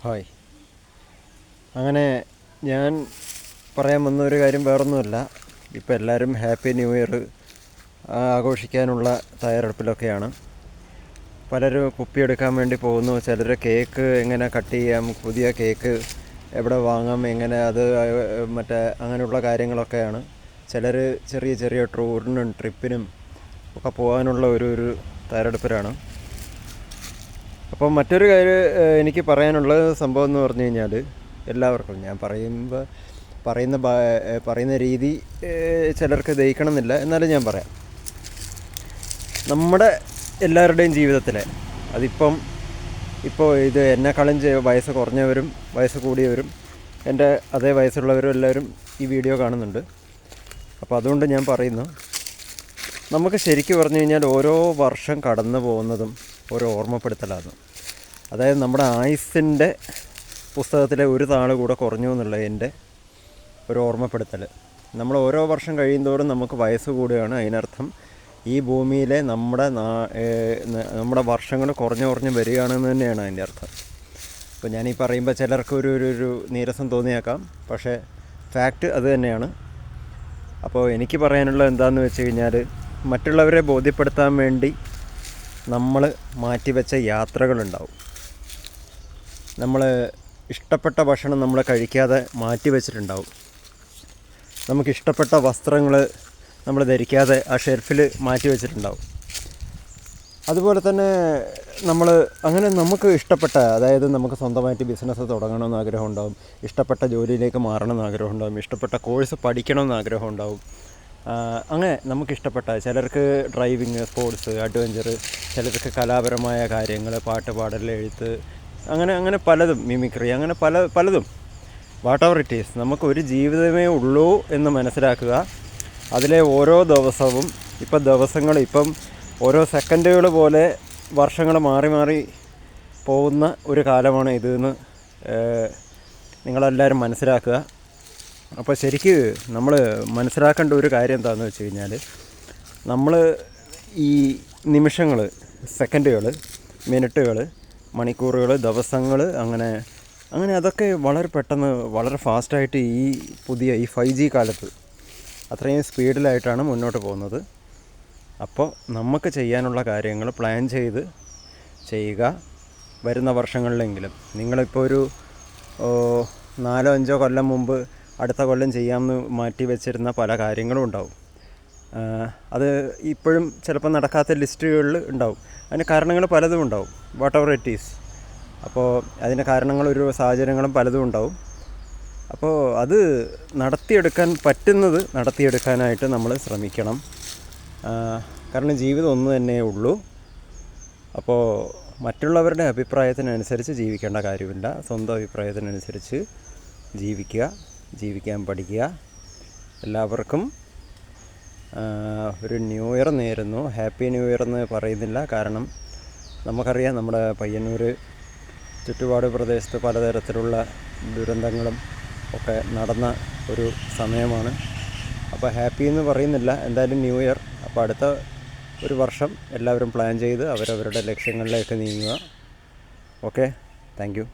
Hi. അങ്ങനെ ഞാൻ പറയാൻ വന്ന ഒരു കാര്യം വേറൊന്നുമല്ല. ഇപ്പോൾ എല്ലാവരും ഹാപ്പി ന്യൂ ഇയർ ആഘോഷിക്കാനുള്ള തയ്യാറെടുപ്പിലൊക്കെയാണ്. പലരും കുപ്പിയെടുക്കാൻ വേണ്ടി പോകുന്നു. ചിലർ കേക്ക് എങ്ങനെ കട്ട് ചെയ്യാം, പുതിയ കേക്ക് എവിടെ വാങ്ങാം, എങ്ങനെ അത് മറ്റേ അങ്ങനെയുള്ള കാര്യങ്ങളൊക്കെയാണ്. ചിലർ ചെറിയ ചെറിയ ടൂറിനും ട്രിപ്പിനും ഒക്കെ പോകാനുള്ള ഒരു തയ്യാറെടുപ്പിലാണ്. അപ്പം മറ്റൊരു കാര്യം എനിക്ക് പറയാനുള്ള സംഭവം എന്ന് പറഞ്ഞു കഴിഞ്ഞാൽ, എല്ലാവർക്കും ഞാൻ പറയുന്ന രീതി ചിലർക്ക് ദഹിക്കണമെന്നില്ല, എന്നാലും ഞാൻ പറയാം. നമ്മുടെ എല്ലാവരുടെയും ജീവിതത്തിലെ ഇപ്പോൾ ഇത് എന്നെക്കാളും വയസ്സ് കുറഞ്ഞവരും വയസ്സ് കൂടിയവരും എൻ്റെ അതേ വയസ്സുള്ളവരും എല്ലാവരും ഈ വീഡിയോ കാണുന്നുണ്ട്. അപ്പോൾ അതുകൊണ്ട് ഞാൻ പറയുന്നു, നമുക്ക് ശരിക്കും പറഞ്ഞു കഴിഞ്ഞാൽ ഓരോ വർഷം കടന്നു പോകുന്നതും ഓരോ ഓർമ്മപ്പെടുത്തലാണ്. അതായത് നമ്മുടെ ആയുസ്സിൻ്റെ പുസ്തകത്തിലെ ഒരു താള് കൂടെ കുറഞ്ഞു എന്നുള്ള എൻ്റെ ഒരു ഓർമ്മപ്പെടുത്തൽ. നമ്മൾ ഓരോ വർഷം കഴിയുന്തോറും നമുക്ക് വയസ്സ് കൂടുകയാണ്. അതിനർത്ഥം ഈ ഭൂമിയിലെ നമ്മുടെ വർഷങ്ങൾ കുറഞ്ഞു വരികയാണെന്ന് തന്നെയാണ് അതിൻ്റെ അർത്ഥം. അപ്പോൾ ഞാനീ പറയുമ്പോൾ ചിലർക്ക് ഒരു നീരസം തോന്നിയേക്കാം, പക്ഷേ ഫാക്റ്റ് അത് തന്നെയാണ്. അപ്പോൾ എനിക്ക് പറയാനുള്ളത് എന്താണെന്ന് വെച്ച് കഴിഞ്ഞാൽ, മറ്റുള്ളവരെ ബോധ്യപ്പെടുത്താൻ വേണ്ടി നമ്മൾ മാറ്റിവെച്ച യാത്രകളുണ്ടാവും. നമ്മൾ ഇഷ്ടപ്പെട്ട ഭക്ഷണം നമ്മൾ കഴിക്കാതെ മാറ്റി വെച്ചിട്ടുണ്ടാവും. നമുക്കിഷ്ടപ്പെട്ട വസ്ത്രങ്ങൾ നമ്മൾ ധരിക്കാതെ ആ ഷെൽഫിൽ മാറ്റി വെച്ചിട്ടുണ്ടാവും. അതുപോലെ തന്നെ നമുക്ക് ഇഷ്ടപ്പെട്ട, അതായത് നമുക്ക് സ്വന്തമായിട്ട് ബിസിനസ് തുടങ്ങണമെന്ന് ആഗ്രഹം ഉണ്ടാവും, ഇഷ്ടപ്പെട്ട ജോലിയിലേക്ക് മാറണമെന്ന് ആഗ്രഹം ഉണ്ടാവും, ഇഷ്ടപ്പെട്ട കോഴ്സ് പഠിക്കണമെന്ന് ആഗ്രഹം ഉണ്ടാവും. അങ്ങനെ നമുക്കിഷ്ടപ്പെട്ട, ചിലർക്ക് ഡ്രൈവിങ്, സ്പോർട്സ്, അഡ്വഞ്ചർ, ചിലർക്ക് കലാപരമായ കാര്യങ്ങൾ, പാട്ട് പാടൽ, എഴുത്ത്, അങ്ങനെ പലതും, മിമിക്രി, അങ്ങനെ പലതും, വാട്ട് എവർ ഇറ്റ് ഈസ്. നമുക്കൊരു ജീവിതമേ ഉള്ളൂ എന്ന് മനസ്സിലാക്കുക. അതിലെ ഓരോ ദിവസവും, ഇപ്പം ഓരോ സെക്കൻഡുകൾ പോലെ വർഷങ്ങൾ മാറി പോകുന്ന ഒരു കാലമാണ് ഇതെന്ന് നിങ്ങളെല്ലാവരും മനസ്സിലാക്കുക. അപ്പോൾ ശരിക്ക് നമ്മൾ മനസ്സിലാക്കേണ്ട ഒരു കാര്യം എന്താണെന്ന് വെച്ച് കഴിഞ്ഞാൽ, നമ്മൾ ഈ നിമിഷങ്ങൾ, സെക്കൻഡുകൾ, മിനിറ്റുകൾ, മണിക്കൂറുകൾ, ദിവസങ്ങൾ, അങ്ങനെ അതൊക്കെ വളരെ പെട്ടെന്ന്, വളരെ ഫാസ്റ്റായിട്ട് ഈ 5G കാലത്ത് അത്രയും സ്പീഡിലായിട്ടാണ് മുന്നോട്ട് പോകുന്നത്. അപ്പോൾ നമുക്ക് ചെയ്യാനുള്ള കാര്യങ്ങൾ പ്ലാൻ ചെയ്ത് ചെയ്യുക. വരുന്ന വർഷങ്ങളിലെങ്കിലും നിങ്ങളിപ്പോൾ ഒരു 4-5 കൊല്ലം മുമ്പ് അടുത്ത കൊല്ലം ചെയ്യാമെന്ന് മാറ്റി വെച്ചിരുന്ന പല കാര്യങ്ങളും ഉണ്ടാവും. അത് ഇപ്പോഴും ചിലപ്പോൾ നടക്കാത്ത ലിസ്റ്റുകളിൽ ഉണ്ടാവും. അതിന് കാരണങ്ങൾ പലതും ഉണ്ടാവും, വാട്ട് എവർ ഇറ്റ് ഈസ്. അപ്പോൾ അതിൻ്റെ കാരണങ്ങളും സാഹചര്യങ്ങളും പലതും ഉണ്ടാവും. അപ്പോൾ അത് നടത്തിയെടുക്കാനായിട്ട് നമ്മൾ ശ്രമിക്കണം. കാരണം ജീവിതം ഒന്ന് തന്നെ ഉള്ളൂ. അപ്പോൾ മറ്റുള്ളവരുടെ അഭിപ്രായത്തിനനുസരിച്ച് ജീവിക്കേണ്ട കാര്യമില്ല. സ്വന്തം അഭിപ്രായത്തിനനുസരിച്ച് ജീവിക്കാൻ പഠിക്കുക. എല്ലാവർക്കും ഒരു ന്യൂ ഇയർ നേരുന്നു. ഹാപ്പി ന്യൂ ഇയർ എന്ന് പറയുന്നില്ല, കാരണം നമുക്കറിയാം നമ്മുടെ പയ്യന്നൂർ ചുറ്റുപാട് പ്രദേശത്ത് പലതരത്തിലുള്ള ദുരന്തങ്ങളും ഒക്കെ നടന്ന ഒരു സമയമാണ്. അപ്പോൾ ഹാപ്പി എന്ന് പറയുന്നില്ല, എന്തായാലും ന്യൂ ഇയർ. അപ്പോൾ അടുത്ത ഒരു വർഷം എല്ലാവരും പ്ലാൻ ചെയ്ത് അവരവരുടെ ലക്ഷ്യങ്ങളിലേക്ക് നീങ്ങുക. Okay, thank you.